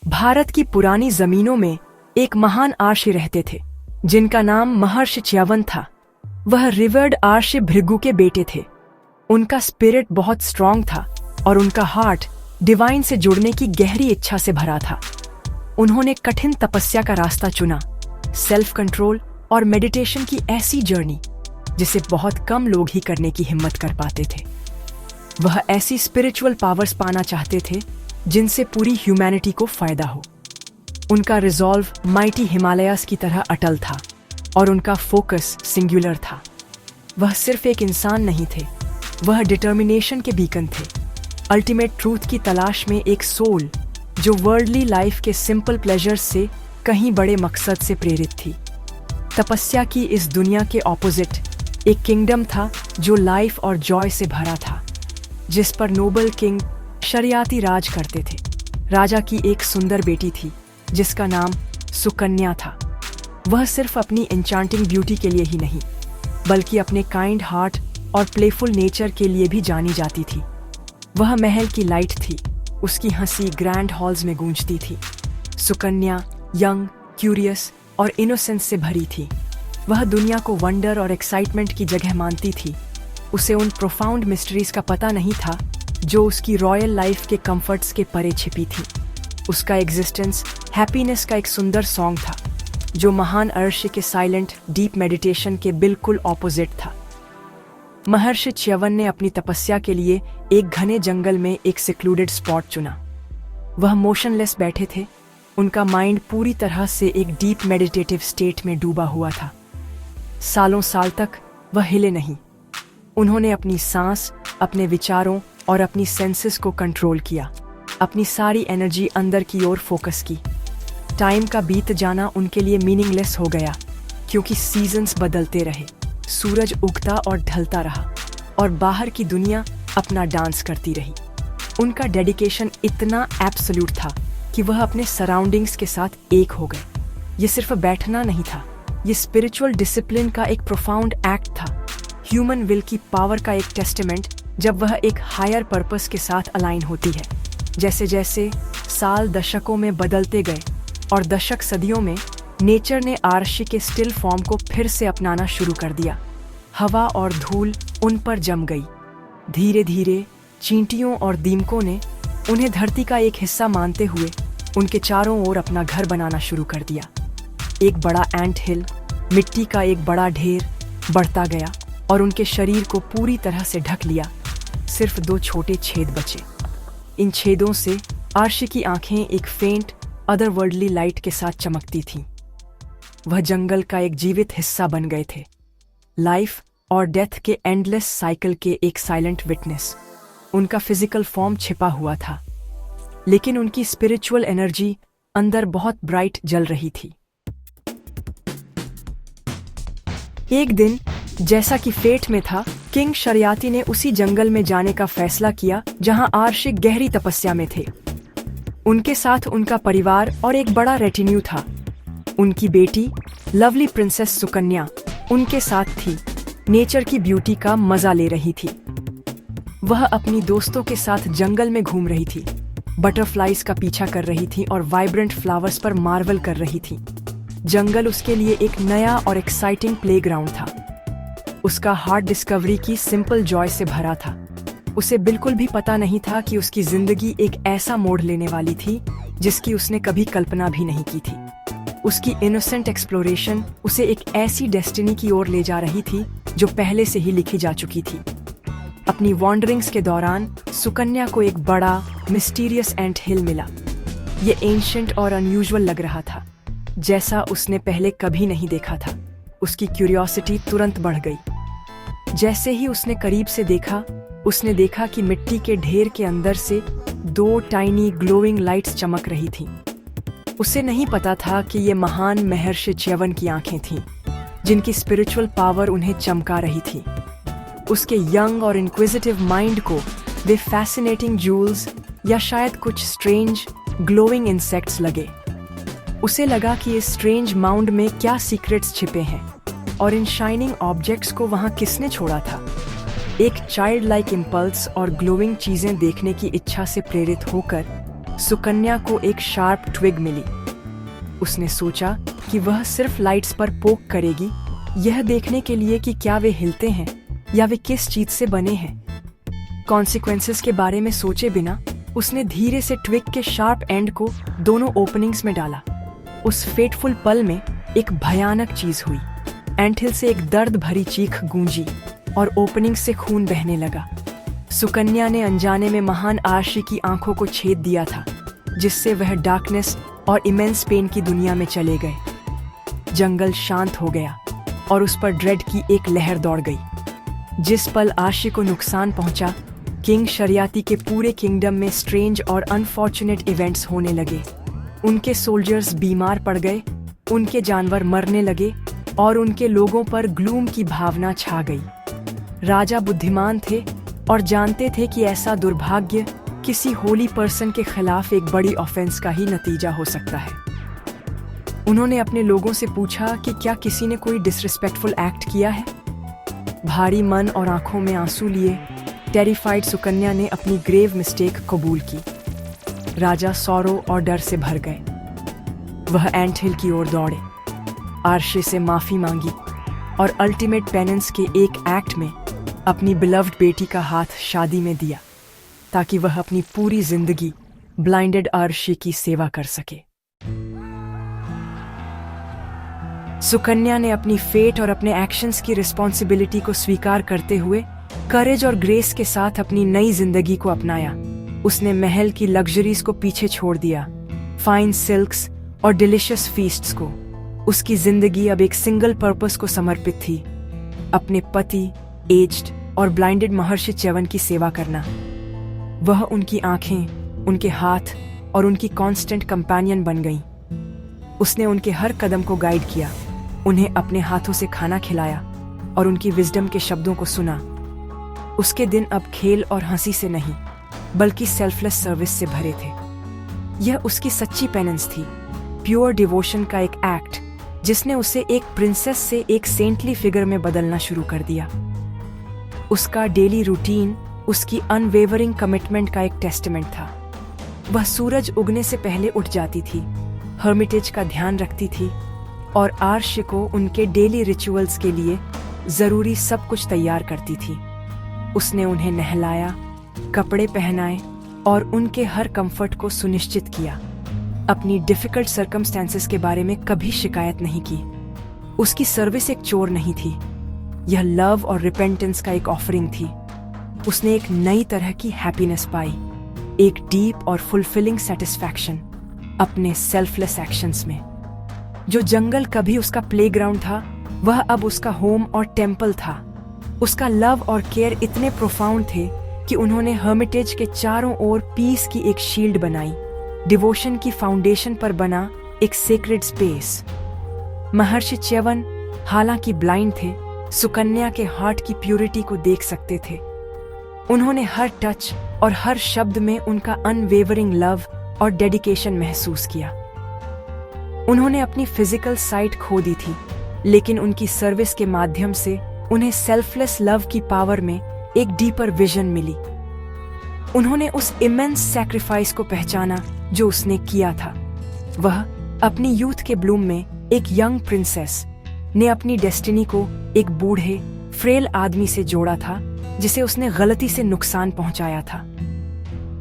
भारत की पुरानी जमीनों में एक महान आर्षि रहते थे जिनका नाम महर्षि च्यवन था। वह रिवर्ड आर्षि भृगु के बेटे थे। उनका स्पिरिट बहुत स्ट्रांग था और उनका हार्ट डिवाइन से जुड़ने की गहरी इच्छा से भरा था। उन्होंने कठिन तपस्या का रास्ता चुना, सेल्फ कंट्रोल और मेडिटेशन की ऐसी जर्नी जिसे बहुत कम लोग ही करने की हिम्मत कर पाते थे। वह ऐसी स्पिरिचुअल पावर्स पाना चाहते थे जिनसे पूरी ह्यूमैनिटी को फायदा हो। उनका रिजॉल्व माइटी हिमालयास की तरह अटल था और उनका फोकस सिंगुलर था। वह सिर्फ एक इंसान नहीं थे, वह डिटर्मिनेशन के बीकन थे, अल्टीमेट ट्रूथ की तलाश में एक सोल जो वर्ल्डली लाइफ के सिंपल प्लेजर्स से कहीं बड़े मकसद से प्रेरित थी। तपस्या की इस दुनिया के ऑपोजिट एक किंगडम था जो लाइफ और जॉय से भरा था, जिस पर नोबल किंग शरियाती राज करते थे। राजा की एक सुंदर बेटी थी जिसका नाम सुकन्या था। वह सिर्फ अपनी एन्चांटिंग ब्यूटी के लिए ही नहीं बल्कि अपने काइंड हार्ट और प्लेफुल नेचर के लिए भी जानी जाती थी। वह महल की लाइट थी, उसकी हंसी ग्रैंड हॉल्स में गूंजती थी। सुकन्या यंग, क्यूरियस और इनोसेंस से भरी थी। वह दुनिया को वंडर और एक्साइटमेंट की जगह मानती थी। उसे उन प्रोफाउंड मिस्ट्रीज का पता नहीं था जो उसकी रॉयल लाइफ के कंफर्ट्स के परे छिपी थी। उसका एग्जिस्टेंस हैप्पीनेस का एक सुंदर सॉन्ग था जो महान अर्षि के साइलेंट डीप मेडिटेशन के बिल्कुल ऑपोजिट था। महर्षि च्यवन ने अपनी तपस्या के लिए एक घने जंगल में एक सिक्लूडेड स्पॉट चुना। वह मोशनलेस बैठे थे, उनका माइंड पूरी तरह से एक डीप मेडिटेटिव स्टेट में डूबा हुआ था। सालों साल तक वह हिले नहीं। उन्होंने अपनी सांस, अपने विचारों और अपनी सेंसेस को कंट्रोल किया, अपनी सारी एनर्जी अंदर की ओर फोकस की। टाइम का बीत जाना उनके लिए मीनिंगलेस हो गया क्योंकि सीजन्स बदलते रहे, सूरज उगता और ढलता रहा और बाहर की दुनिया अपना डांस करती रही। उनका डेडिकेशन इतना एब्सोल्यूट था कि वह अपने सराउंडिंग्स के साथ एक हो गए। ये सिर्फ बैठना नहीं था, ये स्पिरिचुअल डिसिप्लिन का एक प्रोफाउंड एक्ट था, ह्यूमन विल की पावर का एक टेस्टामेंट जब वह एक हायर पर्पस के साथ अलाइन होती है। जैसे जैसे साल दशकों में बदलते गए और दशक सदियों में, नेचर ने आर्षि के स्टिल फॉर्म को फिर से अपनाना शुरू कर दिया। हवा और धूल उन पर जम गई। धीरे धीरे चींटियों और दीमकों ने उन्हें धरती का एक हिस्सा मानते हुए उनके चारों ओर अपना घर बनाना शुरू कर दिया। एक बड़ा एंट हिल, मिट्टी का एक बड़ा ढेर बढ़ता गया और उनके शरीर को पूरी तरह से ढक लिया। सिर्फ 2 छोटे छेद बचे। इन छेदों से आर्षि की आंखें एक फेंट अदरवर्ल्डली लाइट के साथ चमकती थीं। वह जंगल का एक जीवित हिस्सा बन गए थे, लाइफ और डेथ के एंडलेस साइकिल के एक साइलेंट विटनेस। उनका फिजिकल फॉर्म छिपा हुआ था लेकिन उनकी स्पिरिचुअल एनर्जी अंदर बहुत ब्राइट जल रही थी। एक दिन, जैसा कि फेट में था, किंग शरियाती ने उसी जंगल में जाने का फैसला किया जहां आर्षि गहरी तपस्या में थे। उनके साथ उनका परिवार और एक बड़ा रेटिन्यू था। उनकी बेटी लवली प्रिंसेस सुकन्या उनके साथ थी, नेचर की ब्यूटी का मजा ले रही थी। वह अपनी दोस्तों के साथ जंगल में घूम रही थी, बटरफ्लाइज का पीछा कर रही थी और वाइब्रेंट फ्लावर्स पर मार्वल कर रही थी। जंगल उसके लिए एक नया और एक्साइटिंग प्लेग्राउंड था। उसका हार्ट डिस्कवरी की सिंपल जॉय से भरा था। उसे बिल्कुल भी पता नहीं था कि उसकी जिंदगी एक ऐसा मोड़ लेने वाली थी जिसकी उसने कभी कल्पना भी नहीं की थी। उसकी इनोसेंट एक्सप्लोरेशन उसे एक ऐसी डेस्टिनी की ओर ले जा रही थी जो पहले से ही लिखी जा चुकी थी। अपनी वॉन्डरिंग्स के दौरान सुकन्या को एक बड़ा मिस्टीरियस एंट हिल मिला। ये एंशिएंट और अनयूजुअल लग रहा था, जैसा उसने पहले कभी नहीं देखा था। उसकी क्यूरियोसिटी तुरंत बढ़ गई। जैसे ही उसने करीब से देखा, उसने देखा कि मिट्टी के ढेर के अंदर से 2 टाइनी ग्लोइंग लाइट्स चमक रही थीं। उसे नहीं पता था कि ये महान महर्षि च्यवन की आंखें थीं, जिनकी स्पिरिचुअल पावर उन्हें चमका रही थी। उसके यंग और इंक्विजिटिव माइंड को वे फैसिनेटिंग जूल्स या शायद कुछ स्ट्रेंज ग्लोइंग इंसेक्ट्स लगे। उसे लगा कि इस स्ट्रेंज माउंड में क्या सीक्रेट्स छिपे हैं और इन शाइनिंग ऑब्जेक्ट्स को वहां किसने छोड़ा था। एक चाइल्ड लाइक इम्पल्स और ग्लोइंग चीजें देखने की इच्छा से प्रेरित होकर सुकन्या को एक शार्प ट्विग मिली। उसने सोचा कि वह सिर्फ लाइट्स पर पोक करेगी, यह देखने के लिए कि क्या वे हिलते हैं या वे किस चीज से बने हैं। कॉन्सिक्वेंसेस के बारे में सोचे बिना उसने धीरे से ट्विग के शार्प एंड को दोनों ओपनिंग्स में डाला। उस फेटफुल पल में एक भयानक चीज हुई। एंटहिल से एक दर्द भरी चीख गूंजी और ओपनिंग से खून बहने लगा। सुकन्या ने अनजाने में महान आर्शी की आंखों को छेद दिया था, जिससे वह डार्कनेस और इमेंस पेन की दुनिया में चले गए। जंगल शांत हो गया और उस पर ड्रेड की एक लहर दौड़ गई। जिस पल आर्शी को नुकसान पहुंचा, किंग शरियाती के पूरे किंगडम में स्ट्रेंज और अनफॉर्चुनेट इवेंट्स होने लगे। उनके सोल्जर्स बीमार पड़ गए, उनके जानवर मरने लगे और उनके लोगों पर ग्लूम की भावना छा गई। राजा बुद्धिमान थे और जानते थे कि ऐसा दुर्भाग्य किसी होली पर्सन के खिलाफ एक बड़ी ऑफेंस का ही नतीजा हो सकता है। उन्होंने अपने लोगों से पूछा कि क्या किसी ने कोई डिसरिस्पेक्टफुल एक्ट किया है। भारी मन और आंखों में आंसू लिए टेरिफाइड सुकन्या ने अपनी ग्रेव मिस्टेक कबूल की। राजा सौरों और डर से भर गए। वह एंटहिल की ओर दौड़े, आर्शी से माफी मांगी और अल्टीमेट पेनेंस के एक एक्ट में अपनी बिलव्ड बेटी का हाथ शादी में दिया, ताकि वह अपनी पूरी जिंदगी ब्लाइंडेड आर्शी की सेवा कर सके। सुकन्या ने अपनी फेट और अपने एक्शंस की रिस्पॉन्सिबिलिटी को स्वीकार करते हुए करेज और ग्रेस के साथ अपनी नई जिंदगी को अपनाया। उसने महल की लग्जरीज को पीछे छोड़ दिया, फाइन सिल्क्स और डिलिशियस फीस्ट्स को। उसकी जिंदगी अब एक सिंगल पर्पस को समर्पित थी, अपने पति, एज्ड और ब्लाइंडेड महर्षि च्यवन की सेवा करना। वह उनकी आंखें, उनके हाथ और उनकी कांस्टेंट कंपेनियन बन गईं। उसने उनके हर कदम को गाइड किया, उन्हें अपने हाथों से खाना खिलाया और उनकी विजडम के शब्दों को सुना। उसके दिन अब खेल और हंसी से नहीं, बल्कि सेल्फलेस सर्विस से भरे थे। यह उसकी सच्ची पेनेंस थी, प्योर डिवोशन का एक एक्ट, जिसने उसे एक प्रिंसेस से एक सेंटली फिगर में बदलना शुरू कर दिया। उसका डेली रूटीन उसकी अनवेवरिंग कमिटमेंट का एक टेस्टमेंट था। वह सूरज उगने से पहले उठ जाती थी, हर्मिटेज का ध्यान रखती थी और आर्श को उनके डेली रिचुअल्स के लिए जरूरी सब कुछ तैयार करती थी। उसने उन्हें नहलाया, कपड़े पहनाए और उनके हर कंफर्ट को सुनिश्चित किया। अपनी डिफिकल्ट सर्कमस्टेंसेस के बारे में कभी शिकायत नहीं की। उसकी सर्विस एक चोर नहीं थी, यह लव और रिपेंटेंस का एक ऑफरिंग थी। उसने एक नई तरह की हैप्पीनेस पाई, एक डीप और फुलफिलिंग सेटिस्फैक्शन अपने सेल्फलेस एक्शंस में। जो जंगल कभी उसका प्लेग्राउंड था, वह अब उसका होम और टेम्पल था। उसका लव और केयर इतने प्रोफाउंड थे कि उन्होंने हर्मिटेज के चारों ओर पीस की एक शील्ड बनाई, डिवोशन की फाउंडेशन पर बना एक सेक्रेड स्पेस। महर्षि च्यवन हालांकि ब्लाइंड थे, सुकन्या के हार्ट की प्यूरिटी को देख सकते थे। उन्होंने हर टच और हर शब्द में उनका अनवेवरिंग लव और डेडिकेशन महसूस किया। उन्होंने अपनी फिजिकल साइट खो दी थी, लेकिन उनकी सर्विस के माध्यम से उन्हें सेल्फलेस लव की पावर में एक डीपर विजन मिली। उन्होंने उस इमेंस सैक्रिफाइस को पहचाना जो उसने किया था। वह अपनी यूथ के ब्लूम में एक यंग प्रिंसेस ने अपनी डेस्टिनी को एक बूढ़े फ्रेल आदमी से जोड़ा था, जिसे उसने गलती से नुकसान पहुंचाया था।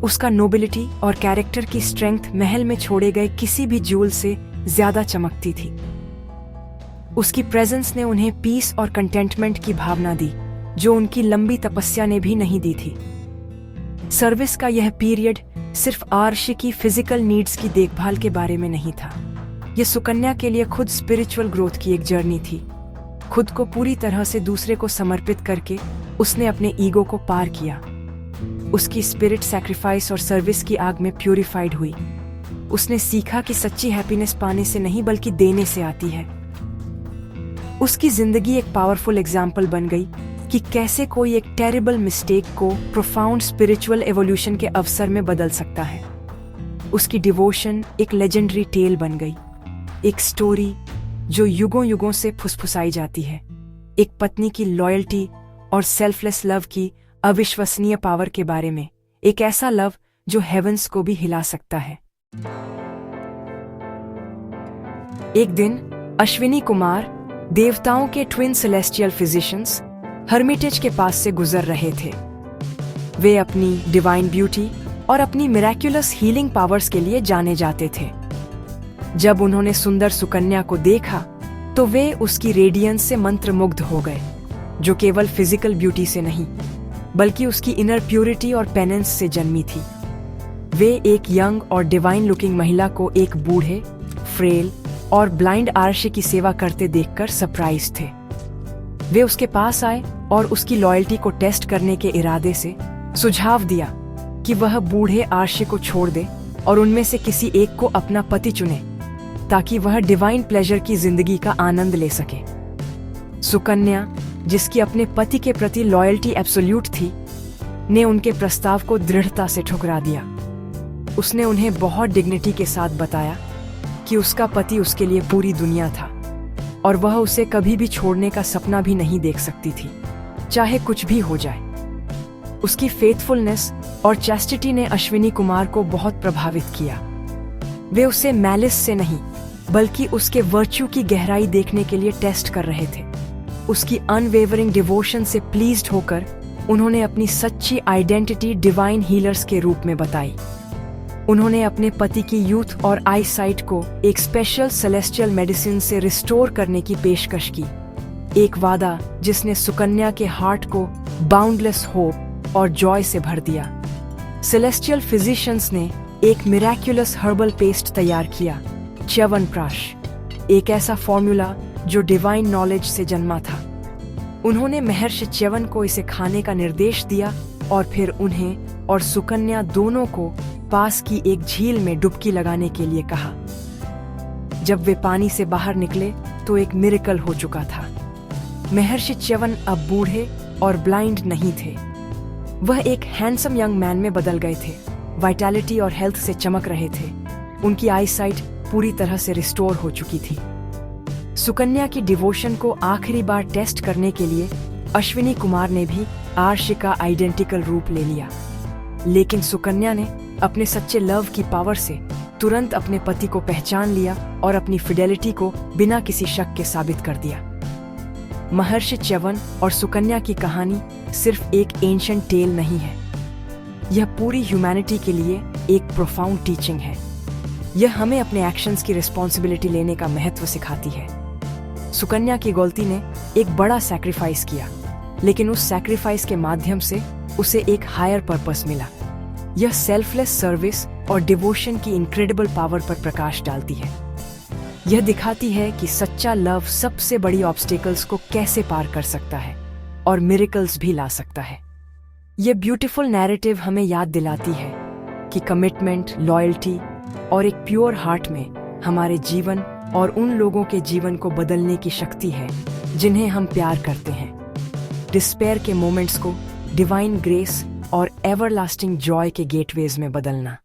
उसका नोबिलिटी और कैरेक्टर की स्ट्रेंथ महल में छोड़े गए किसी भी जूल से ज्यादा चमकती थी। उसकी प्रेजेंस ने उन्हें पीस और कंटेंटमेंट की भावना दी, जो उनकी लंबी तपस्या ने भी नहीं दी थी। सर्विस का यह पीरियड सिर्फ आर्शी की फिजिकल नीड्स की देखभाल के बारे में नहीं था, यह सुकन्या के लिए खुद स्पिरिचुअल ग्रोथ की एक जर्नी थी। खुद को पूरी तरह से दूसरे को समर्पित करके उसने अपने ईगो को पार किया। उसकी स्पिरिट सैक्रिफाइस और सर्विस की आग में प्यूरिफाइड हुई। उसने सीखा कि सच्ची हैप्पीनेस पाने से नहीं बल्कि देने से आती है। उसकी जिंदगी एक पावरफुल एग्जाम्पल बन गई कि कैसे कोई एक टेरिबल मिस्टेक को प्रोफाउंड स्पिरिचुअल एवोल्यूशन के अवसर में बदल सकता है। उसकी डिवोशन एक लेजेंडरी टेल बन गई, एक स्टोरी जो युगों युगों से फुसफुसाई जाती है। एक पत्नी की लॉयल्टी और सेल्फलेस लव की अविश्वसनीय पावर के बारे में, एक ऐसा लव जो हेवंस को भी हिला सकता है। एक दिन अश्विनी कुमार देवताओं के ट्विन सेलेस्टियल फिजिशियंस हर्मिटेज के पास से गुजर रहे थे। वे अपनी डिवाइन ब्यूटी और अपनी मिरेक्युलस हीलिंग पावर्स के लिए जाने जाते थे। जब उन्होंने सुंदर सुकन्या को देखा तो वे उसकी रेडियंस से मंत्रमुग्ध हो गए, जो केवल फिजिकल ब्यूटी से नहीं बल्कि उसकी इनर प्यूरिटी और पेनेंस से जन्मी थी। वे एक यंग और डिवाइन लुकिंग महिला को एक बूढ़े, फ्रेल और ब्लाइंड आर्शी की सेवा करते देखकर सरप्राइज थे। वे उसके पास आए और उसकी लॉयल्टी को टेस्ट करने के इरादे से सुझाव दिया कि वह बूढ़े आर्शी को छोड़ दे और उनमें से किसी एक को अपना पति चुने, ताकि वह डिवाइन प्लेजर की जिंदगी का आनंद ले सके। सुकन्या, जिसकी अपने पति के प्रति लॉयल्टी एब्सोल्यूट थी, ने उनके प्रस्ताव को दृढ़ता से ठुकरा दिया। उसने उन्हें बहुत डिग्निटी के साथ बताया कि उसका पति उसके लिए पूरी दुनिया था और वह उसे कभी भी छोड़ने का सपना भी नहीं देख सकती थी, चाहे कुछ भी हो जाए। उसकी फेथफुलनेस और चैस्टिटी ने अश्विनी कुमार को बहुत प्रभावित किया। वे उसे मैलिस से नहीं बल्कि उसके वर्च्यू की गहराई देखने के लिए टेस्ट कर रहे थे। उसकी अनवेवरिंग डिवोशन से प्लीज्ड होकर उन्होंने अपनी सच्ची आइडेंटिटी डिवाइन हीलर्स के रूप में बताई। उन्होंने अपने पति की यूथ और आई साइट को एक स्पेशल सेलेस्टियल मेडिसिन से रिस्टोर करने की पेशकश की, एक वादा जिसने सुकन्या के हार्ट को बाउंडलेस होप और जॉय से भर दिया। सेलेस्टियल फिजिशियंस ने एक मिरेक्युलस हर्बल पेस्ट तैयार किया, च्यवनप्राश, एक ऐसा फॉर्मूला जो डिवाइन नॉलेज से जन्मा था। उन्होंने महर्षि च्यवन को इसे खाने का निर्देश दिया और फिर उन्हें और सुकन्या दोनों को पास की एक झील में डुबकी लगाने के लिए कहा। जब वे पानी से बाहर निकले तो एक मिरेकल हो चुका था। महर्षि च्यवन अब बूढ़े और ब्लाइंड नहीं थे। वह एक हैंडसम यंग मैन में बदल गए थे, वाइटैलिटी और हेल्थ से चमक रहे थे। उनकी आई साइट पूरी तरह से रिस्टोर हो चुकी थी। सुकन्या की डिवोशन को आखिरी बार टेस्ट करने के लिए अश्विनी कुमार ने भी आर्शी का आइडेंटिकल रूप ले लिया, लेकिन सुकन्या ने अपने सच्चे लव की पावर से तुरंत अपने पति को पहचान लिया और अपनी फिडेलिटी को बिना किसी शक के साबित कर दिया। महर्षि च्यवन और सुकन्या की कहानी सिर्फ एक एंशिएंट टेल नहीं है, यह पूरी ह्यूमैनिटी के लिए एक प्रोफाउंड टीचिंग है। यह हमें अपने एक्शंस की रिस्पॉन्सिबिलिटी लेने का महत्व सिखाती है। सुकन्या की गलती ने एक बड़ा सैक्रिफाइस किया, लेकिन उस सैक्रिफाइस के माध्यम से उसे एक हायर पर्पस मिला। यह सेल्फलेस सर्विस और डिवोशन की इनक्रेडिबल पावर पर प्रकाश डालती है। यह दिखाती है कि सच्चा लव सबसे बड़ी ऑब्स्टेकल्स को कैसे पार कर सकता है और मिरेकल्स भी ला सकता है। यह ब्यूटीफुल नैरेटिव हमें याद दिलाती है कि कमिटमेंट, लॉयल्टी और एक प्योर हार्ट में हमारे जीवन और उन लोगों के जीवन को बदलने की शक्ति है जिन्हें हम प्यार करते हैं। डिस्पेयर के मोमेंट्स को डिवाइन ग्रेस और एवरलास्टिंग जॉय के गेटवेज में बदलना।